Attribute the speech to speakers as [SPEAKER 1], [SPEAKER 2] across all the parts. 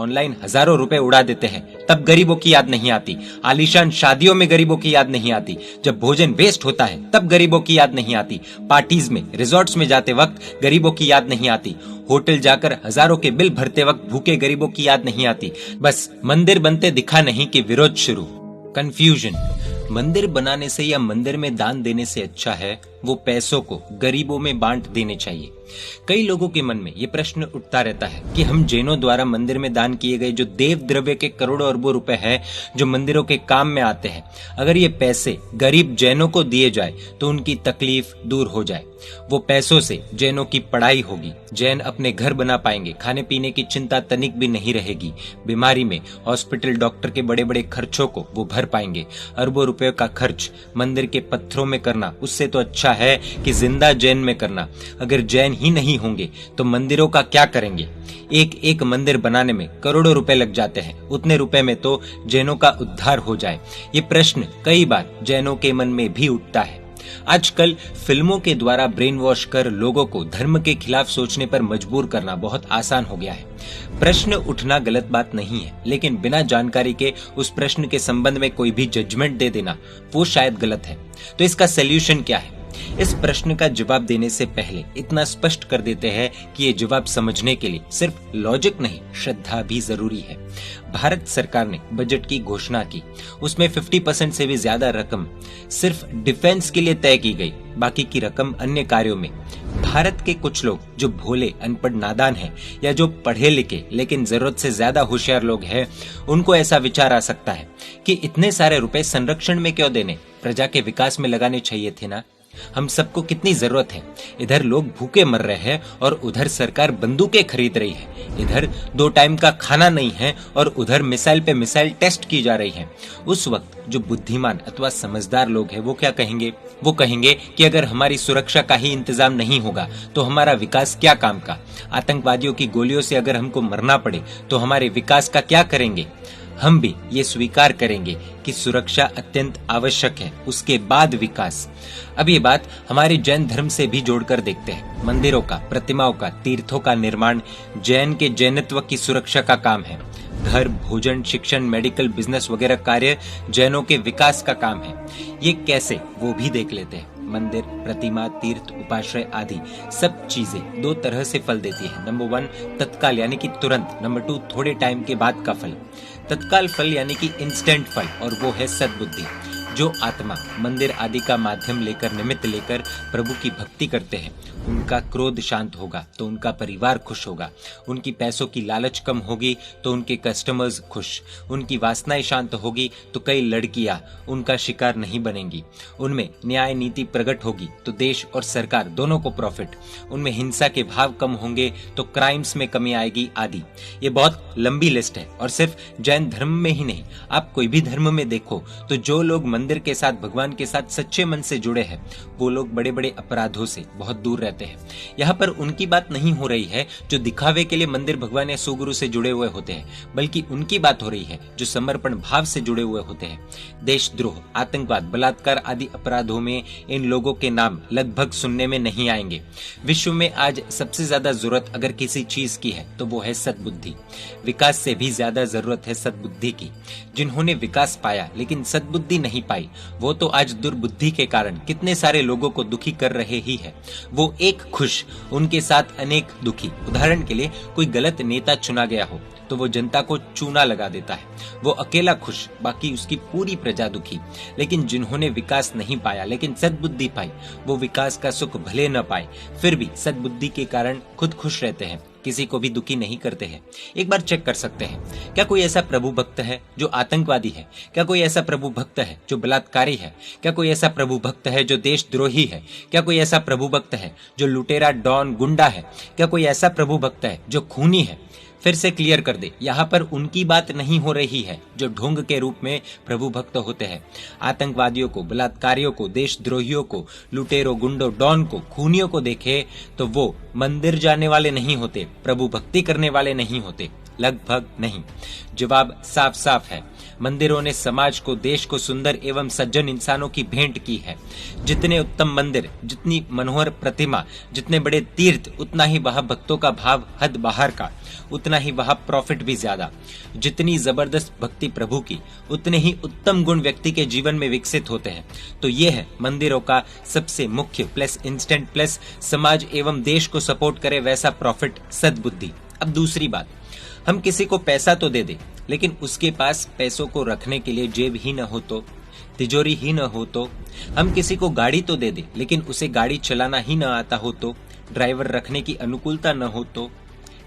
[SPEAKER 1] Online हजारों रुपए उड़ा देते हैं तब गरीबों की याद नहीं आती। आलीशान शादियों में गरीबों की याद नहीं आती। जब भोजन वेस्ट होता है तब गरीबों की याद नहीं आती। पार्टीज में, रिजॉर्ट्स में जाते वक्त गरीबों की याद नहीं आती। होटल जाकर हजारों के बिल भरते वक्त भूखे गरीबों की याद नहीं आती। बस मंदिर बनते दिखा नहीं कि विरोध शुरू। कंफ्यूजन। मंदिर बनाने से या मंदिर में दान देने से अच्छा है वो पैसों को गरीबों में बांट देने चाहिए। कई लोगों के मन में ये प्रश्न उठता रहता है कि हम जैनों द्वारा मंदिर में दान किए गए जो देव द्रव्य के करोड़ों अरबों रुपए हैं जो मंदिरों के काम में आते हैं, अगर ये पैसे गरीब जैनों को दिए जाए तो उनकी तकलीफ दूर हो जाए। वो पैसों से जैनों की पढ़ाई होगी, जैन अपने घर बना पाएंगे, खाने पीने की चिंता तनिक भी नहीं रहेगी, बीमारी में हॉस्पिटल डॉक्टर के बड़े बड़े खर्चों को वो भर पाएंगे। अरबों रुपए का खर्च मंदिर के पत्थरों में करना उससे तो अच्छा है कि जिंदा जैन में करना। अगर जैन ही नहीं होंगे तो मंदिरों का क्या करेंगे? एक एक मंदिर बनाने में करोड़ों रुपए लग जाते हैं, उतने रुपए में तो जैनों का उद्धार हो जाए। ये प्रश्न कई बार जैनों के मन में भी उठता है। आजकल फिल्मों के द्वारा ब्रेन वॉश कर लोगों को धर्म के खिलाफ सोचने पर मजबूर करना बहुत आसान हो गया है। प्रश्न उठना गलत बात नहीं है, लेकिन बिना जानकारी के उस प्रश्न के संबंध में कोई भी जजमेंट दे देना वो शायद गलत है। तो इसका सलूशन क्या है? इस प्रश्न का जवाब देने से पहले इतना स्पष्ट कर देते हैं कि ये जवाब समझने के लिए सिर्फ लॉजिक नहीं, श्रद्धा भी जरूरी है। भारत सरकार ने बजट की घोषणा की, उसमें 50% से भी ज्यादा रकम सिर्फ डिफेंस के लिए तय की गई, बाकी की रकम अन्य कार्यों में। भारत के कुछ लोग जो भोले, अनपढ़, नादान हैं या जो पढ़े लिखे लेकिन जरूरत से ज्यादा होशियार लोग हैं, उनको ऐसा विचार आ सकता है कि इतने सारे रुपए संरक्षण में क्यों देने, प्रजा के विकास में लगाने चाहिए थे ना। हम सबको कितनी जरूरत है। इधर लोग भूखे मर रहे हैं और उधर सरकार बंदूकें खरीद रही है। इधर 2 टाइम का खाना नहीं है और उधर मिसाइल पे मिसाइल टेस्ट की जा रही है। उस वक्त जो बुद्धिमान अथवा समझदार लोग हैं वो क्या कहेंगे? वो कहेंगे कि अगर हमारी सुरक्षा का ही इंतजाम नहीं होगा तो हमारा विकास क्या काम का। आतंकवादियों की गोलियों से अगर हमको मरना पड़े तो हमारे विकास का क्या करेंगे। हम भी ये स्वीकार करेंगे कि सुरक्षा अत्यंत आवश्यक है, उसके बाद विकास। अब ये बात हमारे जैन धर्म से भी जोड़कर देखते हैं। मंदिरों का, प्रतिमाओं का, तीर्थों का निर्माण जैन के जैनत्व की सुरक्षा का काम है। घर, भोजन, शिक्षण, मेडिकल, बिजनेस वगैरह कार्य जैनों के विकास का काम है। ये कैसे, वो भी देख लेते हैं। मंदिर, प्रतिमा, तीर्थ, उपाश्रय आदि सब चीजें 2 तरह से फल देती है। नंबर 1 तत्काल यानी कि तुरंत, नंबर 2 थोड़े टाइम के बाद का फल। तत्काल फल यानी कि इंस्टेंट फल, और वो है सद्बुद्धि। जो आत्मा मंदिर आदि का माध्यम लेकर, निमित्त लेकर प्रभु की भक्ति करते हैं, उनका क्रोध शांत होगा तो उनका परिवार खुश होगा, उनकी पैसों की लालच कम होगी तो उनके कस्टमर्स खुश, उनकी वासनाएं शांत होगी तो कई लड़कियां उनका शिकार नहीं बनेंगी, उनमें न्याय नीति प्रकट होगी तो देश और सरकार दोनों को प्रॉफिट, उनमें हिंसा के भाव कम होंगे तो क्राइम्स में कमी आएगी आदि। ये बहुत लंबी लिस्ट है और सिर्फ जैन धर्म में ही नहीं, आप कोई भी धर्म में देखो तो जो लोग मंदिर के साथ, भगवान के साथ सच्चे मन से जुड़े हैं, वो लोग बड़े बड़े अपराधों से बहुत दूर रहते हैं। यहाँ पर उनकी बात नहीं हो रही है जो दिखावे के लिए मंदिर, भगवान या सुगुरु से जुड़े हुए होते हैं, बल्कि उनकी बात हो रही है जो समर्पण भाव से जुड़े हुए होते हैं। देशद्रोह, आतंकवाद, बलात्कार आदि अपराधों में इन लोगों के नाम लगभग सुनने में नहीं आएंगे। विश्व में आज सबसे ज्यादा जरूरत अगर किसी चीज की है तो वो है सद्बुद्धि। विकास से भी ज्यादा जरूरत है सद्बुद्धि की। जिन्होंने विकास पाया लेकिन सद्बुद्धि नहीं पाई, वो तो आज दुर्बुद्धि के कारण कितने सारे लोगों को दुखी कर रहे ही है। वो एक खुश, उनके साथ अनेक दुखी। उदाहरण के लिए कोई गलत नेता चुना गया हो तो वो जनता को चूना लगा देता है। वो अकेला खुश, बाकी उसकी पूरी प्रजा दुखी। लेकिन जिन्होंने विकास नहीं पाया लेकिन सद्बुद्धि पाई, वो विकास का सुख भले न पाए फिर भी सद्बुद्धि के कारण खुद खुश रहते हैं, किसी को भी दुखी नहीं करते हैं। एक बार चेक कर सकते हैं, क्या कोई ऐसा प्रभु भक्त है जो आतंकवादी है? क्या कोई ऐसा प्रभु भक्त है जो बलात्कारी है? क्या कोई ऐसा प्रभु भक्त है जो देशद्रोही है? क्या कोई ऐसा प्रभु भक्त है जो लुटेरा, डॉन, गुंडा है? क्या कोई ऐसा प्रभु भक्त है जो खूनी है? फिर से क्लियर कर दे, यहाँ पर उनकी बात नहीं हो रही है जो ढोंग के रूप में प्रभु भक्त होते हैं। आतंकवादियों को, बलात्कारियों को, देशद्रोहियों को, लुटेरों, गुंडों, डॉन को, खूनियों को देखे तो वो मंदिर जाने वाले नहीं होते, प्रभु भक्ति करने वाले नहीं होते, लगभग नहीं। जवाब साफ साफ है। मंदिरों ने समाज को, देश को सुंदर एवं सज्जन इंसानों की भेंट की है। जितने उत्तम मंदिर, जितनी मनोहर प्रतिमा, जितने बड़े तीर्थ, उतना ही वहां भक्तों का भाव हद बाहर का, उतना ही वहां प्रॉफिट भी ज्यादा। जितनी जबरदस्त भक्ति प्रभु की, उतने ही उत्तम गुण व्यक्ति के जीवन में विकसित होते हैं। तो ये है मंदिरों का सबसे मुख्य प्लस, इंस्टेंट प्लस, समाज एवं देश को सपोर्ट करे वैसा प्रॉफिट, सद्बुद्धि। अब दूसरी बात, हम किसी को पैसा तो दे दे, लेकिन उसके पास पैसों को रखने के लिए जेब ही न हो तो, तिजोरी ही न हो तो, हम किसी को गाड़ी तो दे दे, लेकिन उसे गाड़ी चलाना ही न आता हो तो, ड्राइवर रखने की अनुकूलता न हो तो,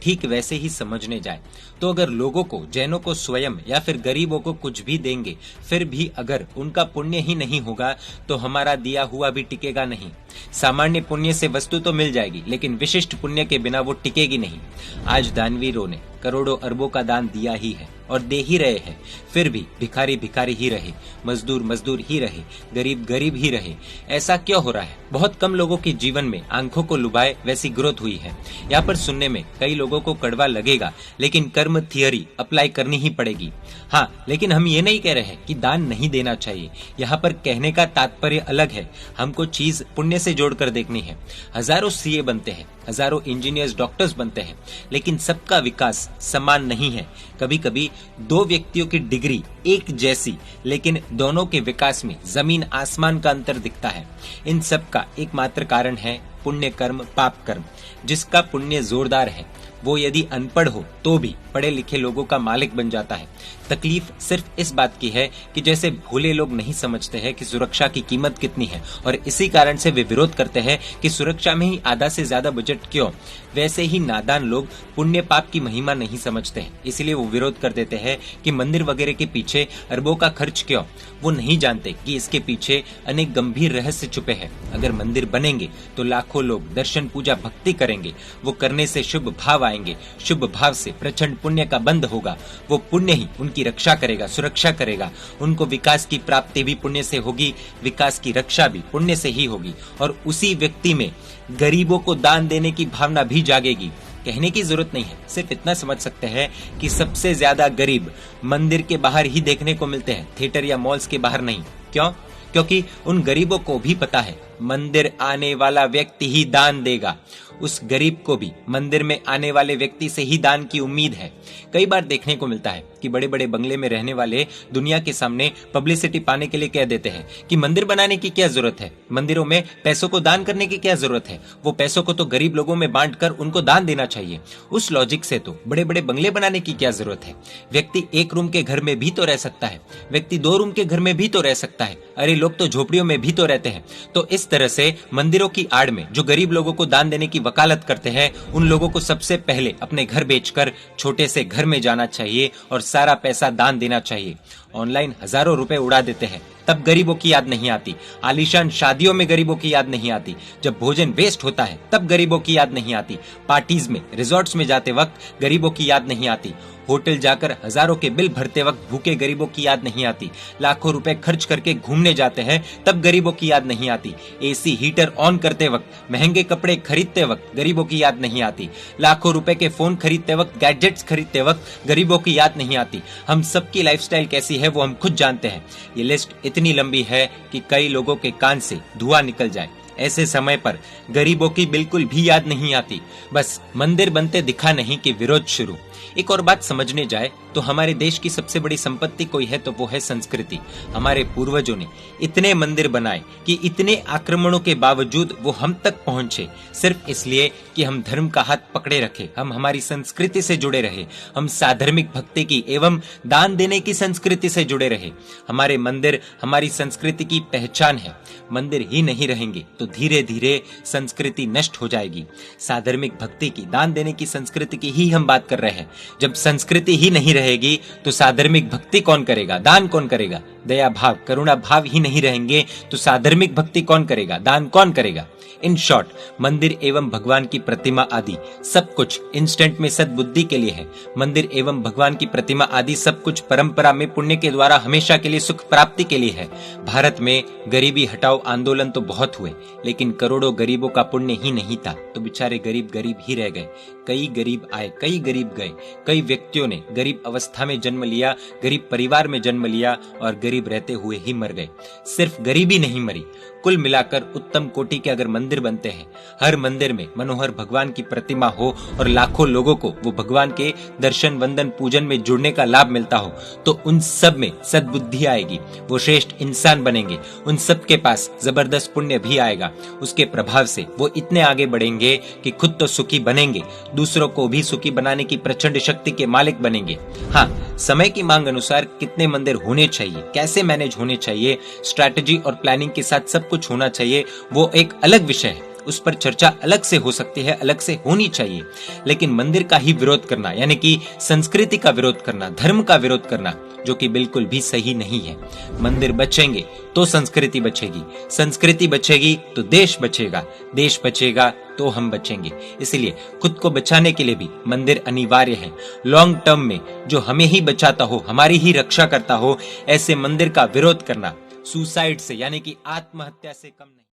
[SPEAKER 1] ठीक वैसे ही समझने जाए तो अगर लोगों को, जैनों को स्वयं या फिर गरीबों को कुछ भी देंगे, फिर भी अगर उनका पुण्य ही नहीं होगा तो हमारा दिया हुआ भी टिकेगा नहीं। सामान्य पुण्य से वस्तु तो मिल जाएगी, लेकिन विशिष्ट पुण्य के बिना वो टिकेगी नहीं। आज दानवीरों ने करोड़ों अरबों का दान दिया ही है और दे ही रहे हैं, फिर भी भिखारी भिखारी ही रहे, मजदूर मजदूर ही रहे, गरीब गरीब ही रहे। ऐसा क्यों हो रहा है? बहुत कम लोगों के जीवन में आंखों को लुभाए वैसी ग्रोथ हुई है। यहाँ पर सुनने में कई लोगों को कड़वा लगेगा, लेकिन कर्म थियरी अप्लाई करनी ही पड़ेगी। हाँ, लेकिन हम ये नहीं कह रहे हैं कि दान नहीं देना चाहिए। यहाँ पर कहने का तात्पर्य अलग है। हमको चीज पुण्य से जोड़कर देखनी है। हजारों सीए बनते हैं, हजारों इंजीनियर्स, डॉक्टर्स बनते हैं, लेकिन सबका विकास समान नहीं है। कभी कभी दो व्यक्तियों की डिग्री एक जैसी, लेकिन दोनों के विकास में जमीन आसमान का अंतर दिखता है। इन सब का एकमात्र कारण है पुण्य कर्म, पाप कर्म। जिसका पुण्य जोरदार है वो यदि अनपढ़ हो तो भी पढ़े लिखे लोगों का मालिक बन जाता है। तकलीफ सिर्फ इस बात की है कि जैसे भोले लोग नहीं समझते हैं कि सुरक्षा की कीमत कितनी है और इसी कारण से वे विरोध करते हैं कि सुरक्षा में ही आधा से ज्यादा बजट क्यों, वैसे ही नादान लोग पुण्य पाप की महिमा नहीं समझते हैं, इसलिए वो विरोध कर देते हैं कि मंदिर वगैरह के पीछे अरबों का खर्च क्यों। वो नहीं जानते कि इसके पीछे अनेक गंभीर रहस्य छुपे हैं। अगर मंदिर बनेंगे तो लाखों लोग दर्शन, पूजा, भक्ति करेंगे। वो करने से शुभ भाव आएंगे, शुभ भाव से प्रचंड पुण्य का बंध होगा। वो पुण्य ही उनकी रक्षा करेगा, सुरक्षा करेगा। उनको विकास की प्राप्ति भी पुण्य से होगी, विकास की रक्षा भी पुण्य से ही होगी, और उसी व्यक्ति में गरीबों को दान देने की भावना भी जागेगी। कहने की जरूरत नहीं है, सिर्फ इतना समझ सकते हैं कि सबसे ज्यादा गरीब मंदिर के बाहर ही देखने को मिलते हैं, थिएटर या मॉल्स के बाहर नहीं। क्यों? क्योंकि उन गरीबों को भी पता है मंदिर आने वाला व्यक्ति ही दान देगा। उस गरीब को भी मंदिर में आने वाले व्यक्ति से ही दान की उम्मीद है। कई बार देखने को मिलता है कि बड़े बड़े बंगले में रहने वाले दुनिया के सामने पब्लिसिटी पाने के लिए कह देते हैं कि मंदिर बनाने की क्या जरूरत है, मंदिरों में पैसों को दान करने की क्या जरूरत है, वो पैसों को तो गरीब लोगों में बांट कर उनको दान देना चाहिए। उस लॉजिक से तो बड़े बड़े बंगले बनाने की क्या जरूरत है? व्यक्ति एक रूम के घर में भी तो रह सकता है, व्यक्ति 2 रूम के घर में भी तो रह सकता है। अरे लोग तो झोपड़ियों में भी तो रहते हैं। तो इस तरह से मंदिरों की आड़ में जो गरीब लोगों को दान देने की वकालत करते हैं, उन लोगों को सबसे पहले अपने घर बेचकर छोटे से घर में जाना चाहिए और सारा पैसा दान देना चाहिए। ऑनलाइन हजारों रुपए उड़ा देते हैं, तब गरीबों की याद नहीं आती। आलीशान शादियों में गरीबों की याद नहीं आती। जब भोजन वेस्ट होता है तब गरीबों की याद नहीं आती। पार्टीज में, रिजॉर्ट्स में जाते वक्त गरीबों की याद नहीं आती। होटल जाकर हजारों के बिल भरते वक्त भूखे गरीबों की याद नहीं आती। लाखों रुपए खर्च करके घूमने जाते हैं तब गरीबों की याद नहीं आती। एसी हीटर ऑन करते वक्त, महंगे कपड़े खरीदते वक्त गरीबों की याद नहीं आती। लाखों रुपए के फोन खरीदते वक्त, गैजेट्स खरीदते वक्त गरीबों की याद नहीं आती। हम सबकी लाइफस्टाइल कैसी है वो हम खुद जानते हैं। ये लिस्ट इतनी लंबी है कि कई लोगों के कान से धुआं निकल जाए। ऐसे समय पर गरीबों की बिल्कुल भी याद नहीं आती। बस मंदिर बनते दिखा नहीं कि विरोध शुरू। एक और बात समझने जाए तो हमारे देश की सबसे बड़ी संपत्ति कोई है तो वो है संस्कृति। हमारे पूर्वजों ने इतने मंदिर बनाए कि इतने आक्रमणों के बावजूद वो हम तक पहुंचे, सिर्फ इसलिए कि हम धर्म का हाथ पकड़े रखे, हम हमारी संस्कृति से जुड़े रहे, हम साधर्मिक भक्ति की एवं दान देने की संस्कृति से जुड़े रहे। हमारे मंदिर हमारी संस्कृति की पहचान है। मंदिर ही नहीं रहेंगे तो धीरे धीरे संस्कृति नष्ट हो जाएगी। साधर्मिक भक्ति की, दान देने की संस्कृति की ही हम बात कर रहे हैं। जब संस्कृति ही नहीं रहेगी तो साधर्मिक भक्ति कौन करेगा, दान कौन करेगा? दया भाव, करुणा भाव ही नहीं रहेंगे तो साधर्मिक भक्ति कौन करेगा, दान कौन करेगा? इन शॉर्ट, मंदिर एवं भगवान की प्रतिमा आदि सब कुछ इंस्टेंट में सद्बुद्धि के लिए है। मंदिर एवं भगवान की प्रतिमा आदि सब कुछ परंपरा में पुण्य के द्वारा हमेशा के लिए सुख प्राप्ति के लिए है। भारत में गरीबी हटाओ आंदोलन तो बहुत हुए, लेकिन करोड़ों गरीबों का पुण्य ही नहीं था, तो बेचारे गरीब गरीब ही रह गए। कई गरीब आए, कई गरीब गए। कई व्यक्तियों ने गरीब अवस्था में जन्म लिया, गरीब परिवार में जन्म लिया और गरीब रहते हुए ही मर गए। सिर्फ गरीबी नहीं मरी, कुल मिलाकर उत्तम कोटि के अगर मंदिर बनते हैं, हर मंदिर में मनोहर भगवान की प्रतिमा हो और लाखों लोगों को वो भगवान के दर्शन वंदन पूजन में जुड़ने का लाभ मिलता हो, तो उन सब में सद्बुद्धि आएगी, वो श्रेष्ठ इंसान बनेंगे, उन सब के पास जबरदस्त पुण्य भी आएगा। उसके प्रभाव से वो इतने आगे बढ़ेंगे कि खुद तो सुखी बनेंगे, दूसरों को भी सुखी बनाने की प्रचंड शक्ति के मालिक बनेंगे। हाँ, समय की मांग अनुसार कितने मंदिर होने चाहिए, कैसे मैनेज होने चाहिए, स्ट्रैटेजी और प्लानिंग के साथ सब कुछ होना चाहिए, वो एक अलग विषय है। उस पर चर्चा अलग से हो सकती है, अलग से होनी चाहिए। लेकिन मंदिर का ही विरोध करना, यानी कि संस्कृति का विरोध करना, धर्म का विरोध करना, जो कि बिल्कुल भी सही नहीं है। मंदिर बचेंगे तो संस्कृति बचेगी, संस्कृति बचेगी तो देश बचेगा, देश बचेगा तो हम बचेंगे। इसलिए खुद को बचाने के लिए भी मंदिर अनिवार्य है। लॉन्ग टर्म में जो हमें ही बचाता हो, हमारी ही रक्षा करता हो, ऐसे मंदिर का विरोध करना सुसाइड से, यानी कि आत्महत्या से कम नहीं।